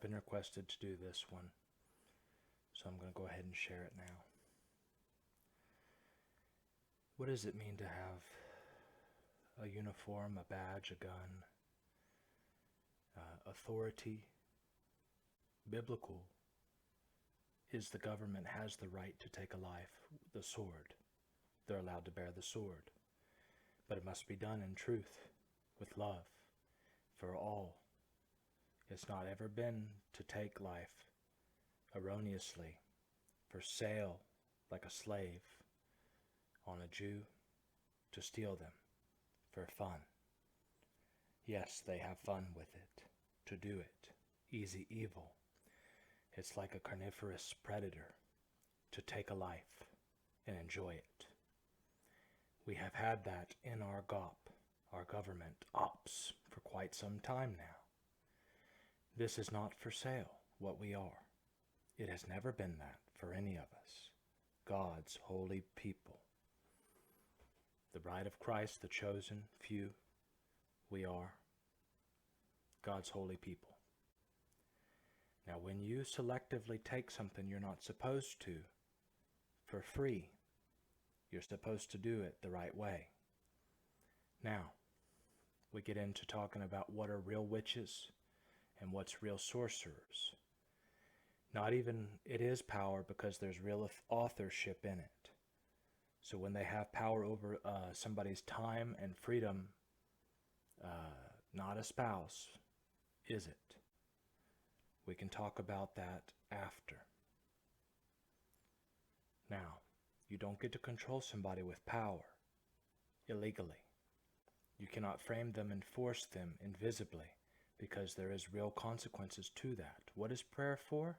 been requested to do this one, so I'm going to go ahead and share it now. What does it mean to have a uniform, a badge, a gun, authority? Biblical is the government has the right to take a life, the sword. They're allowed to bear the sword. But it must be done in truth, with love, for all. It's not ever been to take life erroneously, for sale, like a slave, on a Jew, to steal them, for fun. Yes, they have fun with it, to do it, easy evil. It's like a carnivorous predator, to take a life and enjoy it. We have had that in our GOP, our government ops, for quite some time now. This is not for sale, what we are. It has never been that for any of us. God's holy people. The bride of Christ, the chosen few, we are God's holy people. Now, when you selectively take something you're not supposed to, for free, you're supposed to do it the right way. Now, we get into talking about what are real witches and what's real sorcerers. Not even, it is power because there's real authorship in it. So when they have power over somebody's time and freedom, not a spouse, is it? We can talk about that after. Now, you don't get to control somebody with power illegally. You cannot frame them and force them invisibly because there is real consequences to that. What is prayer for?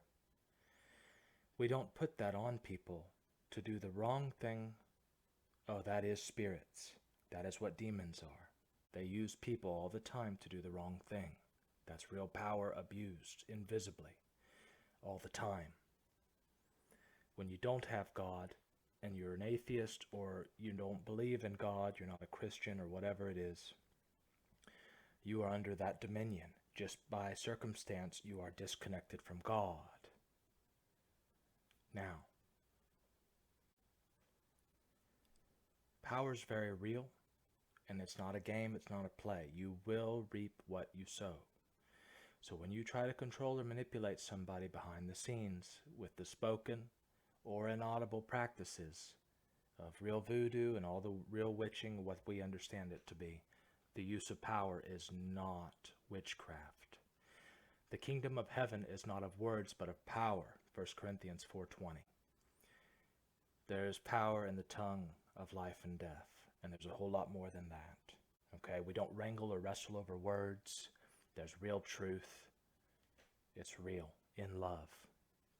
We don't put that on people to do the wrong thing. Oh, that is spirits. That is what demons are. They use people all the time to do the wrong thing. That's real power abused invisibly all the time. When you don't have God and you're an atheist or you don't believe in God, you're not a Christian or whatever it is, you are under that dominion. Just by circumstance, you are disconnected from God. Now, power is very real, and it's not a game, it's not a play. You will reap what you sow. So when you try to control or manipulate somebody behind the scenes with the spoken or inaudible practices of real voodoo and all the real witching, what we understand it to be, the use of power is not witchcraft. The kingdom of heaven is not of words but of power, 1 Corinthians 4:20. There is power in the tongue of life and death, and there's a whole lot more than that. Okay, we don't wrangle or wrestle over words. There's real truth. It's real, in love,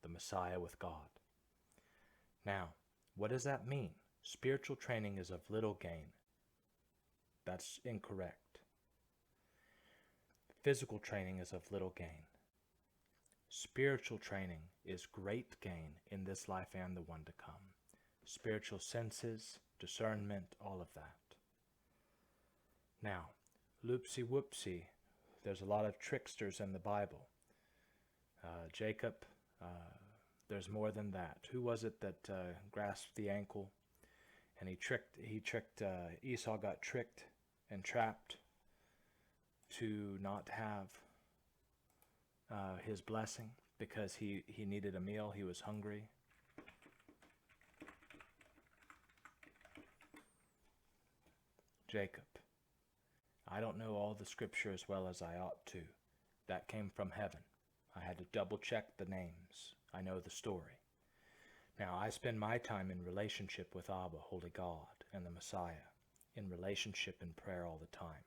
the Messiah with God. Now, what does that mean? Spiritual training is of little gain. That's incorrect. Physical training is of little gain. Spiritual training is great gain in this life and the one to come. Spiritual senses, discernment, all of that. Now, loopsy-whoopsy, there's a lot of tricksters in the Bible. Jacob, there's more than that. Who was it that grasped the ankle and he tricked Esau got tricked and trapped to not have his blessing because he needed a meal, he was hungry. Jacob. I don't know all the scripture as well as I ought to. That came from heaven. I had to double check the names. I know the story. Now, I spend my time in relationship with Abba, Holy God, and the Messiah, in relationship and prayer all the time.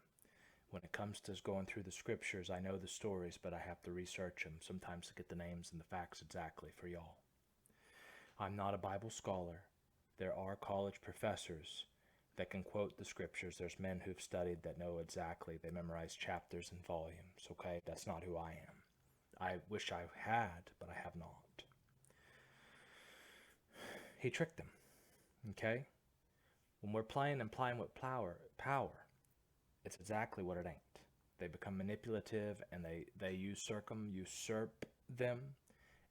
When it comes to going through the scriptures, I know the stories, but I have to research them sometimes to get the names and the facts exactly for y'all. I'm not a Bible scholar. There are college professors that can quote the scriptures. There's men who've studied that know exactly. They memorize chapters and volumes, okay? That's not who I am. I wish I had, but I have not. He tricked them, okay? When we're playing with power, it's exactly what it ain't. They become manipulative, and they usurp them,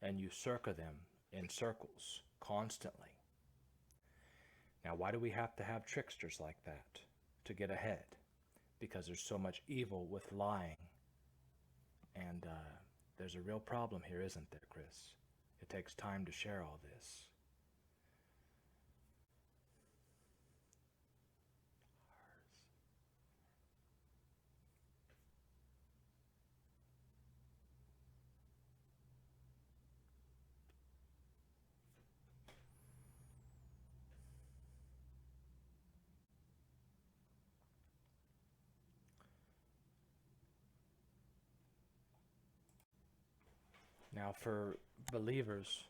and usurca them in circles constantly. Now, why do we have to have tricksters like that to get ahead? Because there's so much evil with lying. And there's a real problem here, isn't there, Chris? It takes time to share all this. Now, for believers,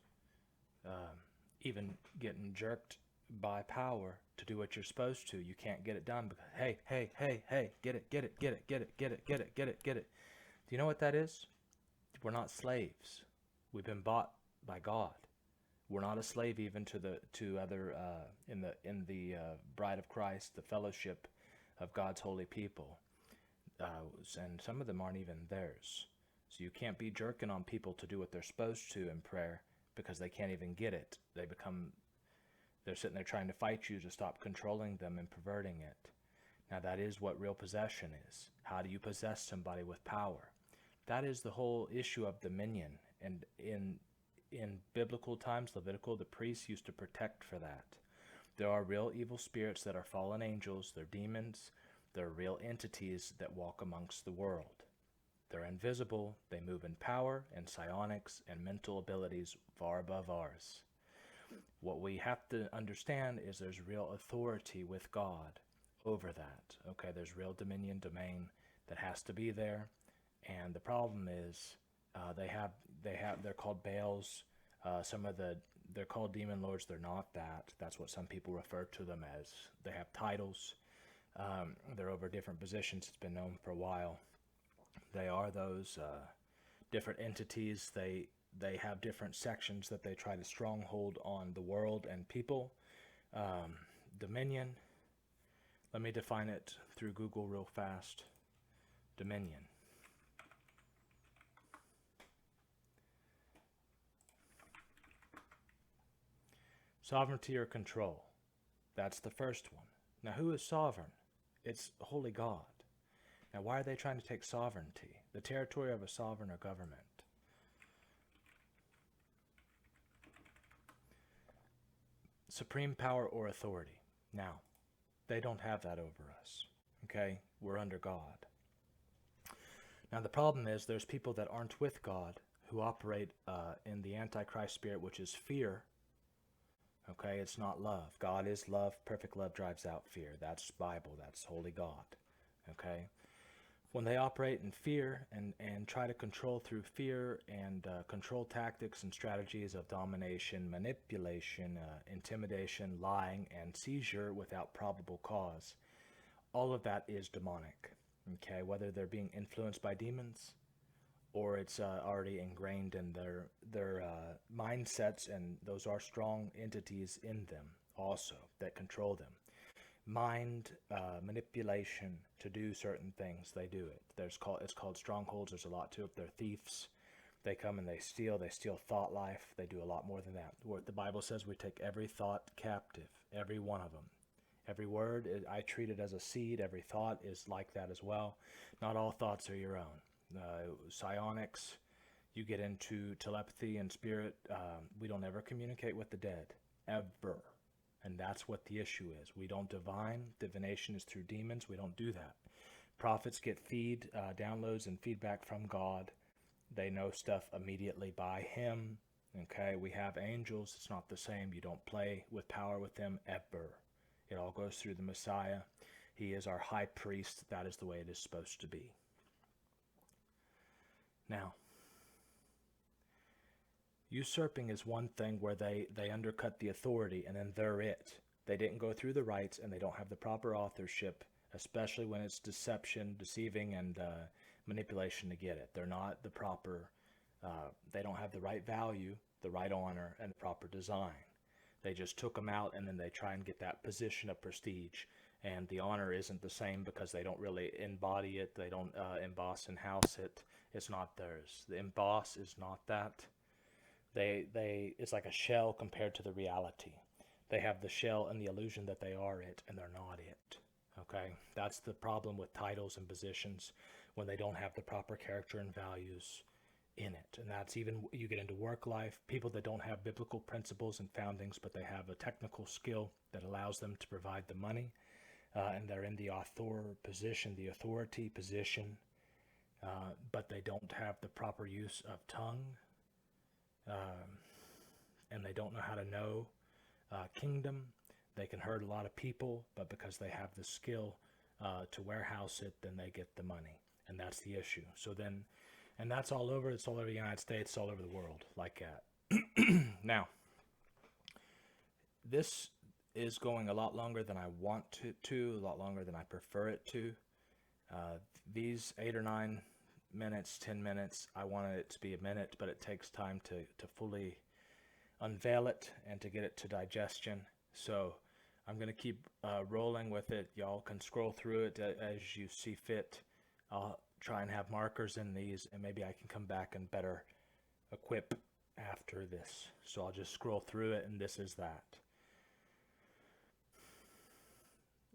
even getting jerked by power to do what you're supposed to, you can't get it done because, hey, get it. Do you know what that is? We're not slaves. We've been bought by God. We're not a slave even to other in the bride of Christ, the fellowship of God's holy people, and some of them aren't even theirs. So you can't be jerking on people to do what they're supposed to in prayer because they can't even get it. They're sitting there trying to fight you to stop controlling them and perverting it. Now that is what real possession is. How do you possess somebody with power? That is the whole issue of dominion. And in biblical times, Levitical, the priests used to protect for that. There are real evil spirits that are fallen angels. They're demons. They're real entities that walk amongst the world. They're invisible, they move in power and psionics and mental abilities far above ours. What we have to understand is there's real authority with God over that. Okay, there's real dominion, domain that has to be there. And the problem is they're called Baals. They're called demon lords. They're not that. That's what some people refer to them as. They have titles. They're over different positions. It's been known for a while. They are those different entities. They have different sections that they try to stronghold on the world and people. Dominion. Let me define it through Google real fast. Dominion. Sovereignty or control. That's the first one. Now, who is sovereign? It's holy God. Now, why are they trying to take sovereignty? The territory of a sovereign or government. Supreme power or authority. Now, they don't have that over us. Okay? We're under God. Now, the problem is there's people that aren't with God who operate in the Antichrist spirit, which is fear. Okay? It's not love. God is love. Perfect love drives out fear. That's Bible. That's holy God. Okay? When they operate in fear and try to control through fear and control tactics and strategies of domination, manipulation, intimidation, lying, and seizure without probable cause, all of that is demonic. Okay, whether they're being influenced by demons or it's already ingrained in their mindsets, and those are strong entities in them also that control them. Mind manipulation to do certain things, they do it. It's called strongholds. There's a lot to it. They're thieves. They come and they steal thought life. They do a lot more than that. What the Bible says, we take every thought captive, every one of them. Every word, I treat it as a seed. Every thought is like that as well. Not all thoughts are your own. Psionics, you get into telepathy and spirit. We don't ever communicate with the dead, ever. And that's what the issue is. We don't divine. Divination is through demons. We don't do that. Prophets get downloads and feedback from God. They know stuff immediately by Him. Okay, we have angels. It's not the same. You don't play with power with them ever. It all goes through the Messiah. He is our high priest. That is the way it is supposed to be. Now, usurping is one thing where they undercut the authority and then they're it. They didn't go through the rights and they don't have the proper authorship, especially when it's deception, deceiving, and manipulation to get it. They're not the proper, they don't have the right value, the right honor, and the proper design. They just took them out and then they try and get that position of prestige and the honor isn't the same because they don't really embody it. They don't emboss and house it. It's not theirs. The emboss is not that. It's like a shell compared to the reality. They have the shell and the illusion that they are it, and they're not it. Okay, that's the problem with titles and positions when they don't have the proper character and values in it. And that's even, you get into work life, people that don't have biblical principles and foundings, but they have a technical skill that allows them to provide the money, and they're in the authority position, but they don't have the proper use of tongue, and they don't know how to know kingdom. They can hurt a lot of people, but because they have the skill to warehouse it, then they get the money, and that's the issue. So then, and that's all over. It's all over the United States, all over the world, like that. Now, this is going a lot longer than I want it to, a lot longer than I prefer it to. These 8 or 9 minutes, 10 minutes, I wanted it to be a minute, but it takes time to fully unveil it and to get it to digestion. So I'm going to keep rolling with it. Y'all can scroll through it as you see fit. I'll try and have markers in these, and maybe I can come back and better equip after this. So I'll just scroll through it, and this is that.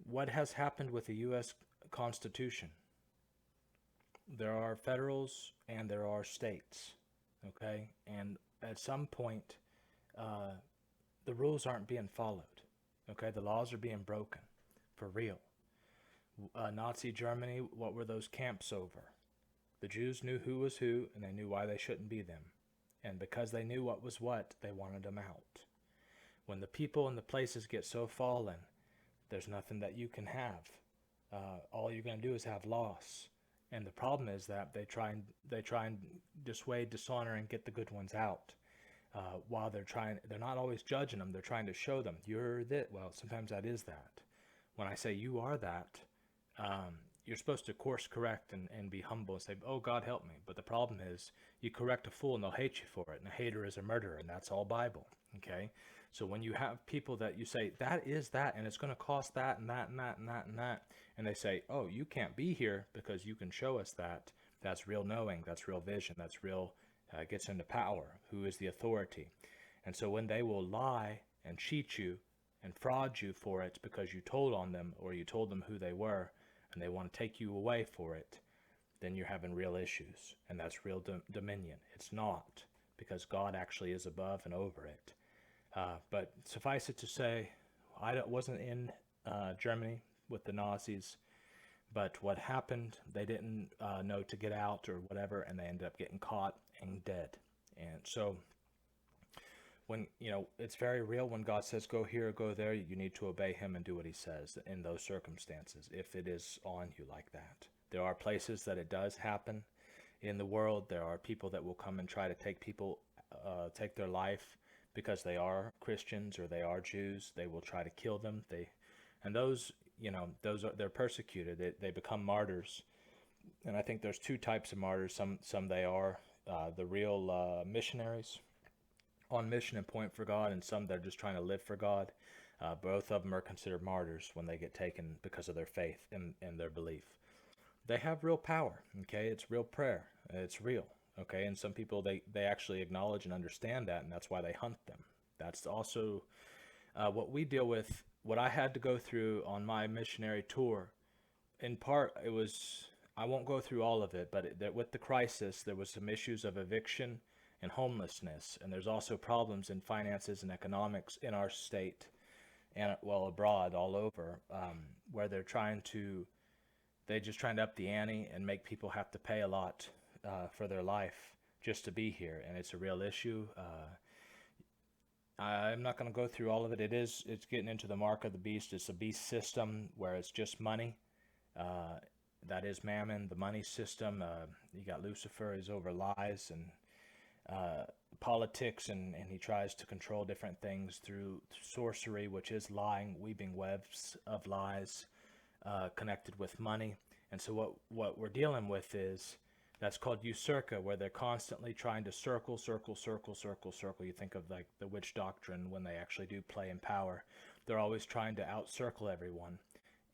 What has happened with the U.S. Constitution? There are federals and there are states, okay? And at some point, the rules aren't being followed, okay? The laws are being broken, for real. Nazi Germany, what were those camps over? The Jews knew who was who, and they knew why they shouldn't be them. And because they knew what was what, they wanted them out. When the people and the places get so fallen, there's nothing that you can have. All you're going to do is have loss. And the problem is that they try and dissuade, dishonor, and get the good ones out. While they're not always judging them. They're trying to show them, you're that. Well, sometimes that is that. When I say you are that, you're supposed to course correct and be humble and say, oh, God help me. But the problem is you correct a fool and they'll hate you for it. And a hater is a murderer, and that's all Bible. Okay? So when you have people that you say, that is that, and it's going to cost that and that and that and that and that, and they say, oh, you can't be here because you can show us that, that's real knowing, that's real vision, that's real, gets into power, who is the authority. And so when they will lie and cheat you and fraud you for it because you told on them or you told them who they were, and they want to take you away for it, then you're having real issues, and that's real dominion. It's not, because God actually is above and over it. But suffice it to say, I wasn't in Germany with the Nazis, but what happened, they didn't know to get out or whatever, and they ended up getting caught and dead. And so when, it's very real when God says go here or go there, you need to obey him and do what he says in those circumstances, if it is on you like that. There are places that it does happen in the world. There are people that will come and try to take their life because they are Christians or they are Jews. They will try to kill them. They're persecuted. They become martyrs. And I think there's two types of martyrs. Some they are the real missionaries on mission and point for God, and some they're just trying to live for God. Both of them are considered martyrs when they get taken because of their faith and their belief. They have real power, okay? It's real prayer. It's real, okay? And some people, they actually acknowledge and understand that, and that's why they hunt them. That's also what we deal with, what I had to go through on my missionary tour. In part, it was, I won't go through all of it, but with the crisis, there was some issues of eviction and homelessness, and there's also problems in finances and economics in our state and, well, abroad, all over, where they're just trying to up the ante and make people have to pay a lot for their life just to be here, and it's a real issue. I'm not going to go through all of it. It's getting into the mark of the beast. It's a beast system where it's just money. That is mammon, the money system. You got Lucifer, he's over lies and politics, and he tries to control different things through sorcery, which is lying, weaving webs of lies connected with money. And so what we're dealing with is, that's called usurka, where they're constantly trying to circle. You think of like the witch doctrine when they actually do play in power. They're always trying to outcircle everyone.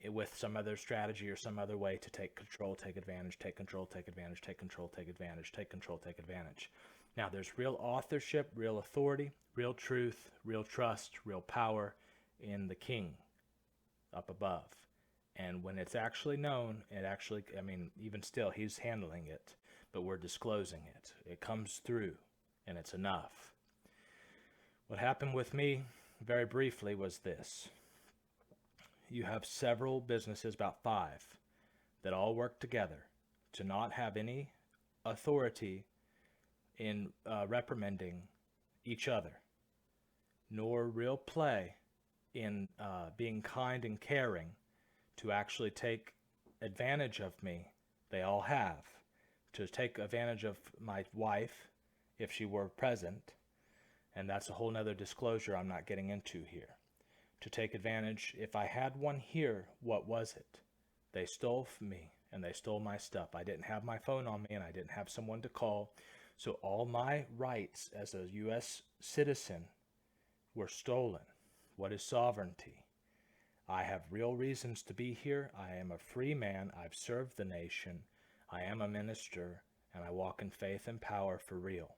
with some other strategy or some other way to take control, take advantage, take control, take advantage, take control, take advantage, take control, take advantage. Now, there's real authorship, real authority, real truth, real trust, real power in the King up above. And when it's actually known, it actually, I mean, even still, he's handling it, but we're disclosing it. It comes through, and it's enough. What happened with me, very briefly, was this. You have several businesses, about 5, that all work together to not have any authority in reprimanding each other, nor real play in being kind and caring to actually take advantage of me. They all have. To take advantage of my wife if she were present, and that's a whole nother disclosure I'm not getting into here. To take advantage, if I had one here, what was it? They stole from me, and they stole my stuff. I didn't have my phone on me, and I didn't have someone to call. So all my rights as a U.S. citizen were stolen. What is sovereignty? I have real reasons to be here. I am a free man. I've served the nation. I am a minister, and I walk in faith and power for real.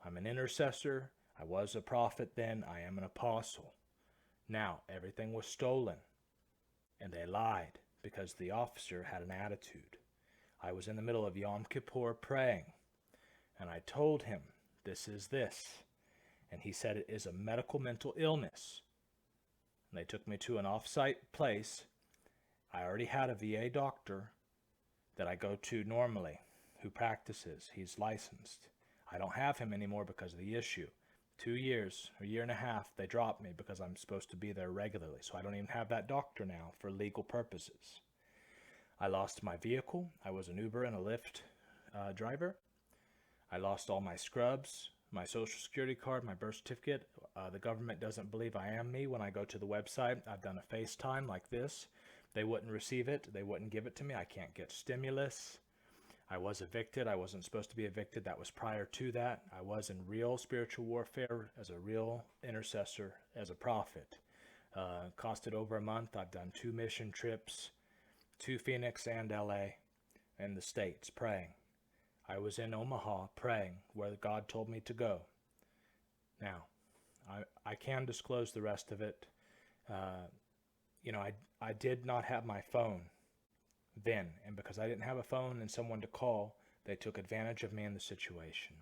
I'm an intercessor. I was a prophet then. I am an apostle. Now, everything was stolen, and they lied because the officer had an attitude. I was in the middle of Yom Kippur praying, and I told him, this is this. And he said, it is a medical mental illness. And they took me to an off-site place. I already had a VA doctor that I go to normally who practices. He's licensed. I don't have him anymore because of the issue. 2 years, a year and a half, they dropped me because I'm supposed to be there regularly. So I don't even have that doctor now for legal purposes. I lost my vehicle. I was an Uber and a Lyft driver. I lost all my scrubs, my social security card, my birth certificate. The government doesn't believe I am me when I go to the website. I've done a FaceTime like this. They wouldn't receive it. They wouldn't give it to me. I can't get stimulus. I was evicted. I wasn't supposed to be evicted. That was prior to that. I was in real spiritual warfare as a real intercessor, as a prophet. Costed over a month. I've done 2 mission trips to Phoenix and LA and the States praying. I was in Omaha praying where God told me to go. Now, I can disclose the rest of it. I did not have my phone then, and because I didn't have a phone and someone to call, they took advantage of me in the situation.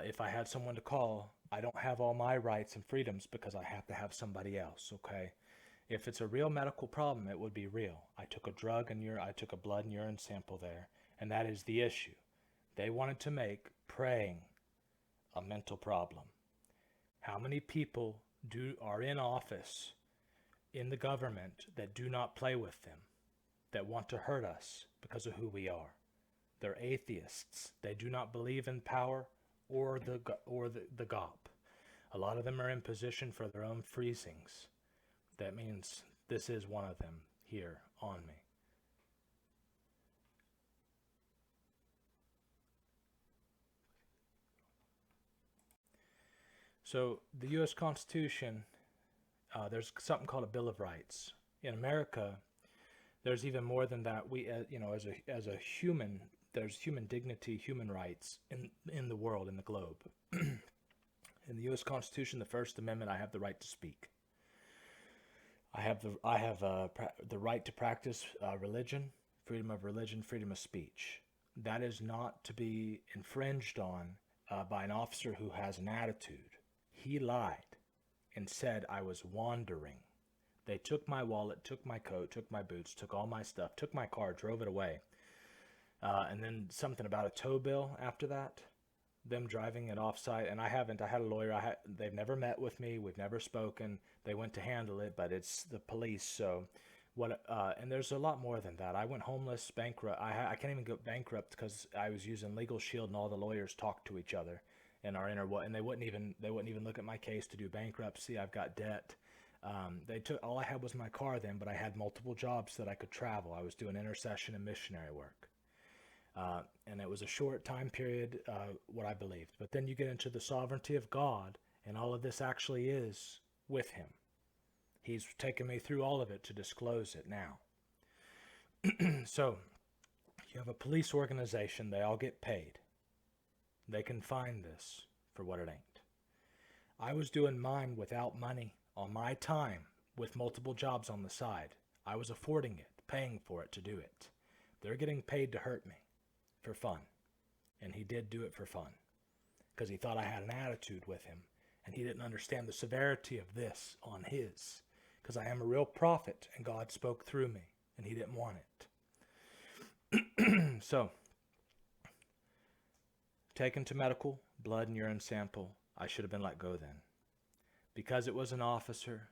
If I had someone to call, I don't have all my rights and freedoms because I have to have somebody else, okay? If it's a real medical problem, it would be real. I took a I took a blood and urine sample there, and that is the issue. They wanted to make praying a mental problem. How many people are in office in the government that do not play with them, that want to hurt us because of who we are? They're atheists. They do not believe in power or the GOP. A lot of them are in position for their own freezings. That means this is one of them here on me. So the U.S. Constitution, there's something called a Bill of Rights. In America, there's even more than that. We, as a human, there's human dignity, human rights in the world, in the globe. In the U.S. Constitution, the First Amendment, I have the right to speak. I have the right to practice religion, freedom of speech. That is not to be infringed on by an officer who has an attitude. He lied and said I was wandering. They took my wallet, took my coat, took my boots, took all my stuff, took my car, drove it away. And then something about a tow bill after that, them driving it off-site. And I had a lawyer. They've never met with me. We've never spoken. They went to handle it, but it's the police. So and there's a lot more than that. I went homeless, bankrupt. I can't even go bankrupt because I was using Legal Shield and all the lawyers talked to each other and and they wouldn't even look at my case to do bankruptcy. I've got debt. All I had was my car then, but I had multiple jobs that I could travel. I was doing intercession and missionary work. And it was a short time period, what I believed. But then you get into the sovereignty of God, and all of this actually is with him. He's taken me through all of it to disclose it now. So, you have a police organization, they all get paid. They can find this for what it ain't. I was doing mine without money, on my time, with multiple jobs on the side. I was affording it, paying for it to do it. They're getting paid to hurt me for fun. And he did do it for fun, because he thought I had an attitude with him, and he didn't understand the severity of this on his, because I am a real prophet, and God spoke through me, and he didn't want it. So, taken to medical, blood and urine sample. I should have been let go then. Because it was an officer,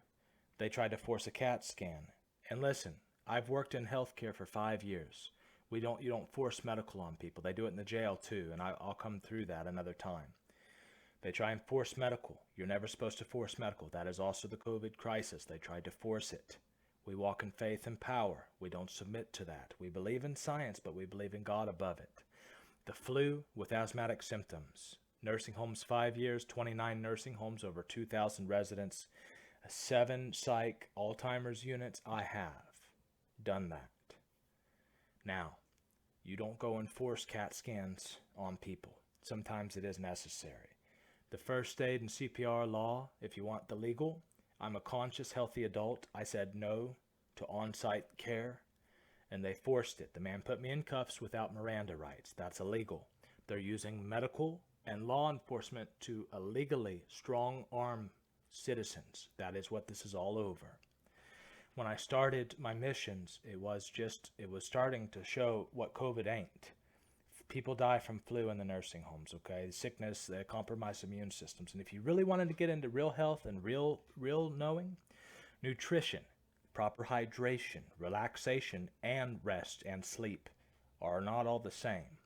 they tried to force a CAT scan. And listen, I've worked in healthcare for 5 years. You don't force medical on people. They do it in the jail too, and I'll come through that another time. They try and force medical. You're never supposed to force medical. That is also the COVID crisis. They tried to force it. We walk in faith and power. We don't submit to that. We believe in science, but we believe in God above it. The flu with asthmatic symptoms. Nursing homes 5 years, 29 nursing homes, over 2,000 residents, 7 psych Alzheimer's units. I have done that. Now, you don't go and force CAT scans on people. Sometimes it is necessary. The first aid and CPR law, if you want the legal, I'm a conscious, healthy adult. I said no to on-site care, and they forced it. The man put me in cuffs without Miranda rights. That's illegal. They're using medical and law enforcement to illegally strong-arm citizens. That is what this is all over. When I started my missions, it was starting to show what COVID ain't. People die from flu in the nursing homes, okay? Sickness, they compromise immune systems. And if you really wanted to get into real health and real knowing, nutrition, proper hydration, relaxation, and rest and sleep are not all the same.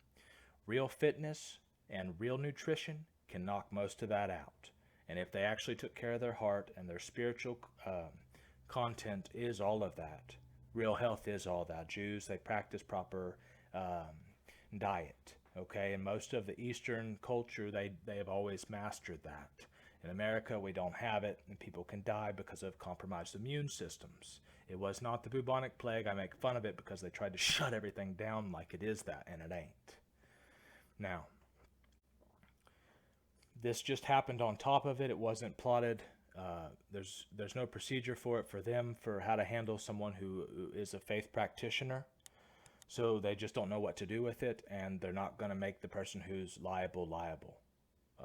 Real fitness and real nutrition can knock most of that out. And if they actually took care of their heart and their spiritual content is all of that. Real health is all that. Jews, they practice proper diet, okay? And most of the Eastern culture, they have always mastered that. In America, we don't have it, and people can die because of compromised immune systems. It was not the bubonic plague. I make fun of it because they tried to shut everything down like it is that, and it ain't. Now, this just happened on top of it. It wasn't plotted. There's no procedure for it for them for how to handle someone who is a faith practitioner. So they just don't know what to do with it, and they're not going to make the person who's liable.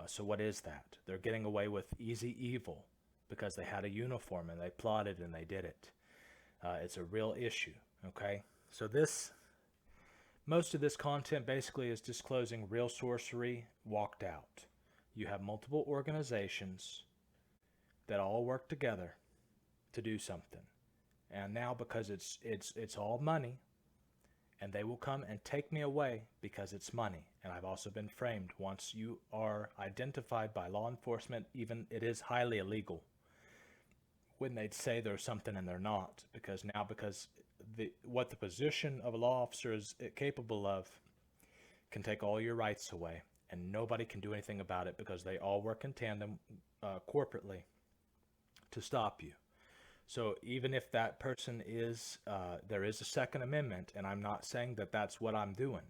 So what is that? They're getting away with easy evil because they had a uniform and they plotted and they did it. It's a real issue, okay? So most of this content basically is disclosing real sorcery walked out. You have multiple organizations that all work together to do something. And now because it's all money, and they will come and take me away because it's money. And I've also been framed. Once you are identified by law enforcement, even it is highly illegal when they'd say there's something and they're not. Because what the position of a law officer is capable of can take all your rights away. And nobody can do anything about it because they all work in tandem corporately to stop you. So even if that person is, there is a Second Amendment, and I'm not saying that that's what I'm doing,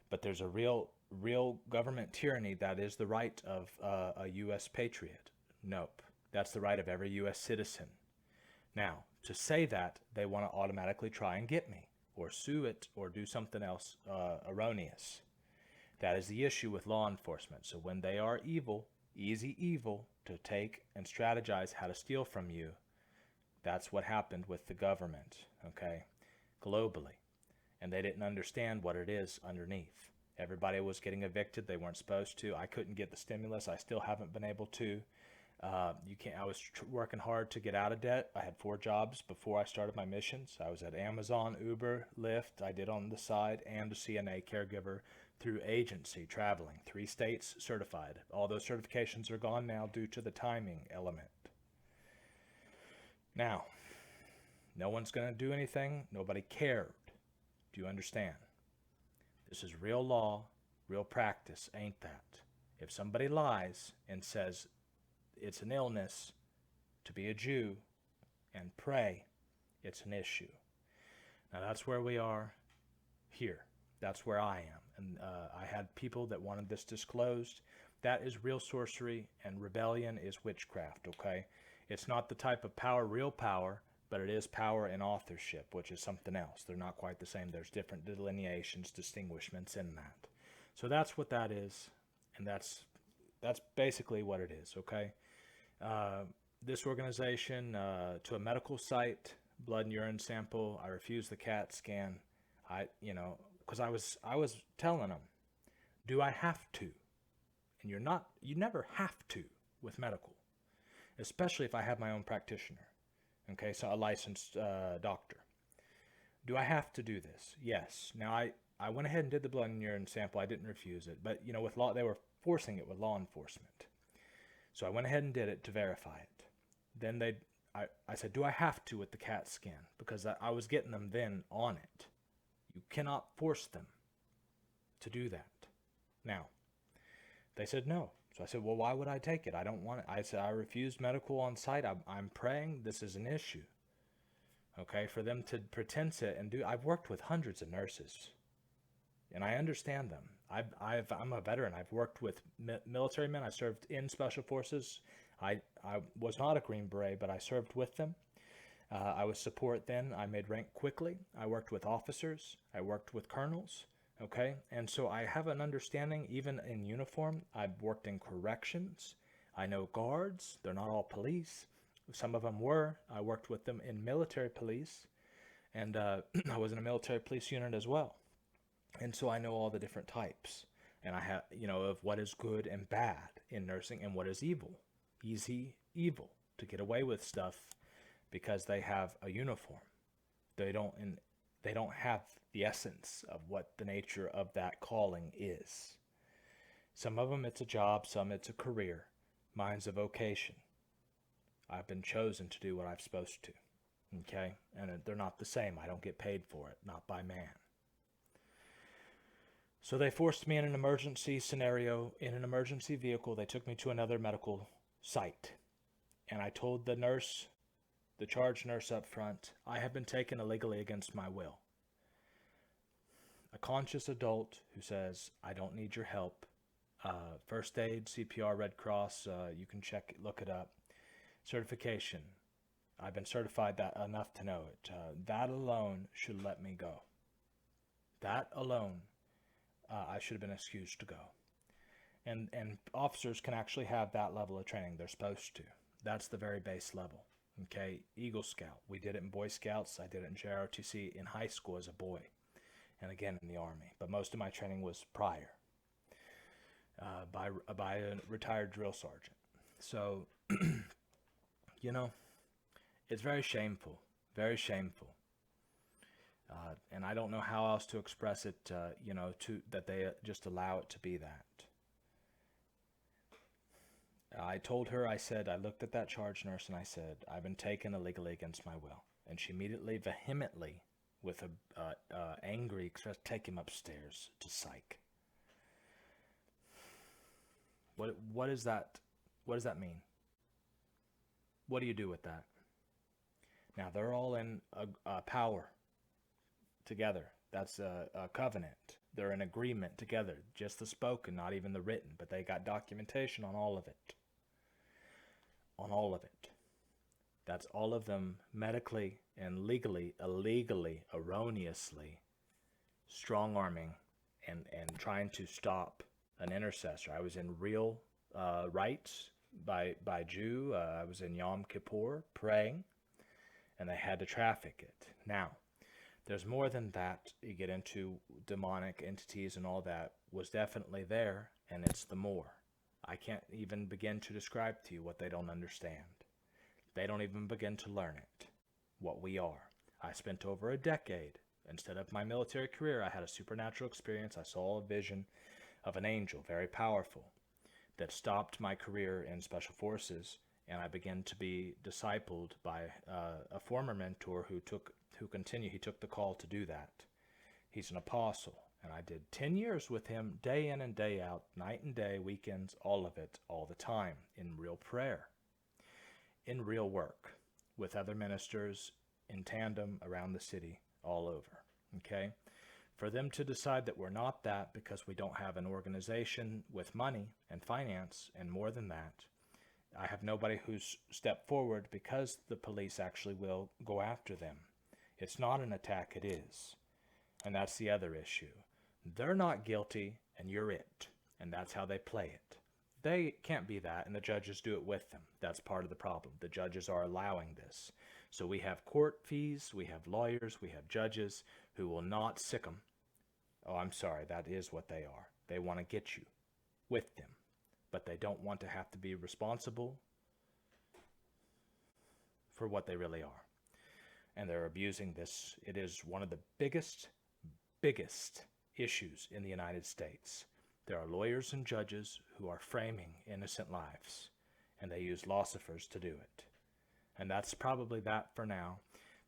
but there's a real government tyranny that is the right of a U.S. patriot. Nope. That's the right of every U.S. citizen. Now, to say that, they want to automatically try and get me, or sue it, or do something else erroneous. That is the issue with law enforcement. So when they are evil, easy evil, to take and strategize how to steal from you, that's what happened with the government, okay, globally. And they didn't understand what it is underneath. Everybody was getting evicted. They weren't supposed to. I couldn't get the stimulus. I still haven't been able to. I was working hard to get out of debt. I had 4 jobs before I started my missions. I was at Amazon, Uber, Lyft. I did on the side, and a CNA caregiver through agency, traveling. 3 states certified. All those certifications are gone now due to the timing element. Now, no one's going to do anything. Nobody cared. Do you understand? This is real law, real practice, ain't that? If somebody lies and says it's an illness to be a Jew, and pray, it's an issue. Now that's where we are here. That's where I am. And I had people that wanted this disclosed. That is real sorcery, and rebellion is witchcraft, okay? It's not the type of power, real power, but it is power in authorship, which is something else. They're not quite the same. There's different delineations, distinguishments in that. So that's what that is, and that's basically what it is, okay? This organization, to a medical site, blood and urine sample, I refused the CAT scan. Because I was telling them, do I have to? And you never have to with medical, especially if I have my own practitioner. Okay, so a licensed doctor. Do I have to do this? Yes. Now I went ahead and did the blood and urine sample. I didn't refuse it, but with law, they were forcing it with law enforcement. So I went ahead and did it to verify it. Then I said, do I have to with the CAT scan? Because I was getting them then on it. You cannot force them to do that. Now, they said no. So I said, well, why would I take it? I don't want it. I said, I refused medical on site. I'm praying. This is an issue. Okay, for them to pretense it and do. I've worked with hundreds of nurses, and I understand them. I'm a veteran. I've worked with military men. I served in special forces. I was not a Green Beret, but I served with them. I was support then. I made rank quickly. I worked with officers. I worked with colonels. Okay, and so I have an understanding even in uniform. I've worked in corrections. I know guards. They're not all police. Some of them were. I worked with them in military police, and I was in a military police unit as well. And so I know all the different types, and I have, of what is good and bad in nursing and what is evil. Easy evil to get away with stuff because they have a uniform. They don't have the essence of what the nature of that calling is. Some of them it's a job, some it's a career. Mine's a vocation. I've been chosen to do what I'm supposed to. Okay? And they're not the same. I don't get paid for it, not by man. So they forced me in an emergency scenario, in an emergency vehicle. They took me to another medical site. And I told the nurse, the charge nurse up front, I have been taken illegally against my will. A conscious adult who says, I don't need your help. First aid, CPR, Red Cross, you can look it up. Certification. I've been certified that enough to know it. That alone should let me go. That alone, I should have been excused to go. And officers can actually have that level of training. They're supposed to. That's the very base level. Okay, Eagle Scout. We did it in Boy Scouts. I did it in JROTC in high school as a boy. And again in the Army. But most of my training was prior. By a retired drill sergeant. So, it's very shameful. Very shameful. And I don't know how else to express it, that they just allow it to be that. I told her, I looked at that charge nurse and I said, I've been taken illegally against my will. And she immediately, vehemently, with a angry express, take him upstairs to psych. What is that? What does that mean? What do you do with that? Now, they're all in a power together. That's a covenant. They're in agreement together. Just the spoken, not even the written. But they got documentation on all of it. On all of it. That's all of them medically and legally, illegally, erroneously strong-arming and trying to stop an intercessor. I was in real rites by Jew. I was in Yom Kippur praying, and they had to traffic it. Now, there's more than that. You get into demonic entities and all that was definitely there, and it's the more. I can't even begin to describe to you what they don't understand. They don't even begin to learn it, what we are. I spent over a decade. Instead of my military career, I had a supernatural experience. I saw a vision of an angel, very powerful, that stopped my career in special forces, and I began to be discipled by a former mentor who took the call to do that. He's an apostle, and I did 10 years with him, day in and day out, night and day, weekends, all of it, all the time, in real prayer, in real work, with other ministers in tandem around the city, all over. Okay? For them to decide that we're not that because we don't have an organization with money and finance and more than that, I have nobody who's stepped forward because the police actually will go after them. It's not an attack, it is. And that's the other issue. They're not guilty and you're it. And that's how they play it. They can't be that, and the judges do it with them. That's part of the problem. The judges are allowing this. So we have court fees, we have lawyers, we have judges who will not sick them. Oh, I'm sorry, that is what they are. They want to get you with them, but they don't want to have to be responsible for what they really are. And they're abusing this. It is one of the biggest issues in the United States. There are lawyers and judges who are framing innocent lives, and they use philosophers to do it. And that's probably that for now.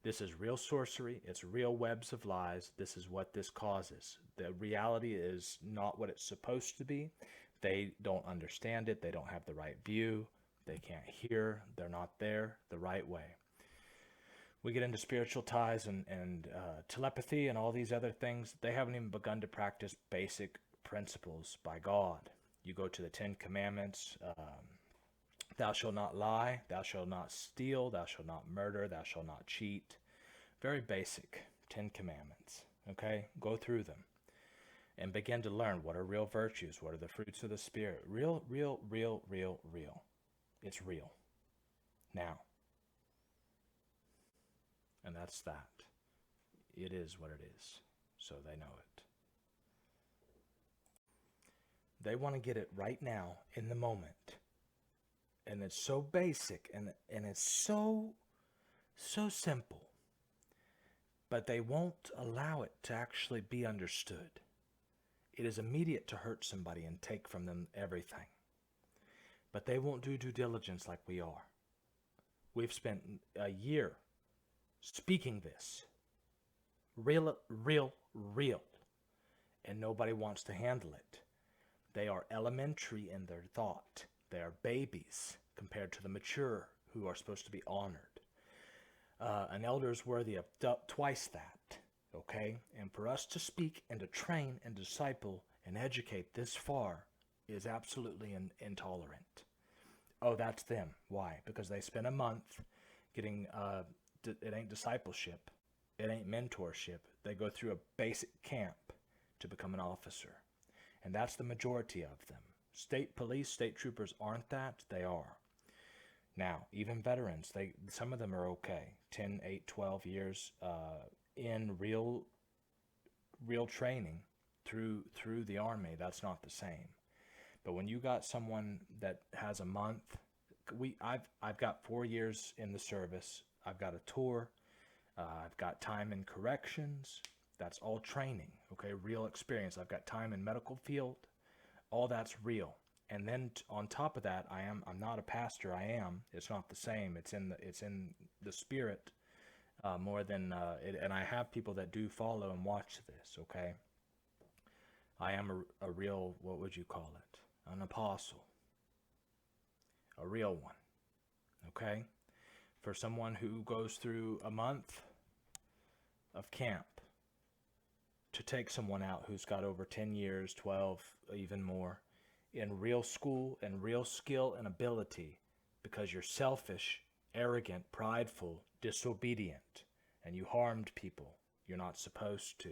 This is real sorcery. It's real webs of lies. This is what this causes. The reality is not what it's supposed to be. They don't understand it. They don't have the right view. They can't hear. They're not there the right way. We get into spiritual ties and telepathy and all these other things. They haven't even begun to practice basic principles by God. You go to the 10 Commandments. Thou shalt not lie, thou shalt not steal, thou shalt not murder, thou shalt not cheat. Very basic 10 Commandments, okay? Go through them and begin to learn what are real virtues, what are the fruits of the Spirit. Real. It's real. Now. And that's that. It is what it is, so they know it. They want to get it right now, in the moment. And it's so basic and it's so simple. But they won't allow it to actually be understood. It is immediate to hurt somebody and take from them everything. But they won't do due diligence like we are. We've spent a year speaking this. Real. And nobody wants to handle it. They are elementary in their thought. They are babies compared to the mature who are supposed to be honored. An elder is worthy of twice that, okay? And for us to speak and to train and disciple and educate this far is absolutely intolerant. Oh, that's them. Why? Because they spend a month getting, it ain't discipleship. It ain't mentorship. They go through a basic camp to become an officer. And that's the majority of them. State police, state troopers aren't that. They are. Now, even veterans, some of them are okay. 10, 8, 12 years in real training through the Army. That's not the same. But when you got someone that has a month, I've got 4 years in the service. I've got a tour. I've got time in corrections. That's all training, okay? Real experience. I've got time in medical field. All that's real. And then on top of that, I'm not a pastor. It's not the same. It's in the spirit more than and I have people that do follow and watch this, okay? I am a real, what would you call it? An apostle. A real one. Okay? For someone who goes through a month of camp to take someone out who's got over 10 years, 12, even more, in real school and real skill and ability, because you're selfish, arrogant, prideful, disobedient, and you harmed people you're not supposed to.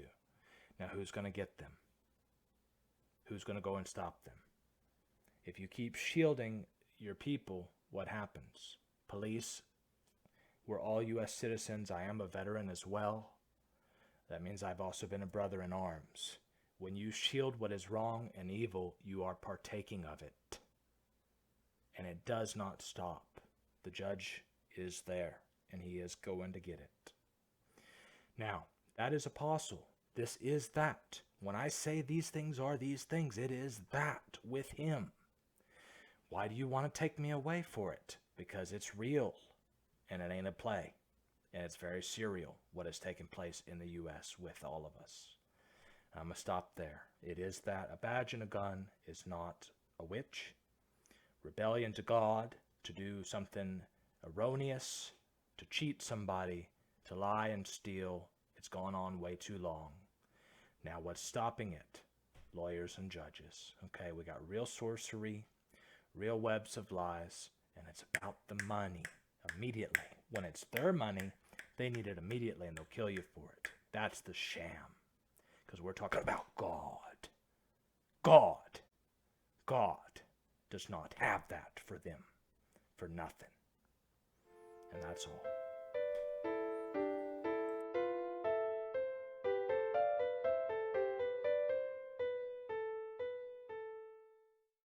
Now who's going to get them? Who's going to go and stop them? If you keep shielding your people, what happens? Police, we're all U.S. citizens. I am a veteran as well. That means I've also been a brother in arms. When you shield what is wrong and evil, you are partaking of it. And it does not stop. The judge is there, and he is going to get it. Now, that is apostle. This is that. When I say these things are these things, it is that with him. Why do you want to take me away for it? Because it's real, and it ain't a play. And it's very serial what has taken place in the U.S. with all of us. I'm going to stop there. It is that. A badge and a gun is not a witch. Rebellion to God, to do something erroneous, to cheat somebody, to lie and steal. It's gone on way too long. Now what's stopping it? Lawyers and judges. Okay, we got real sorcery, real webs of lies, and it's about the money immediately. When it's their money, they need it immediately and they'll kill you for it. That's the sham. Because we're talking about God. God does not have that for them, for nothing. And that's all.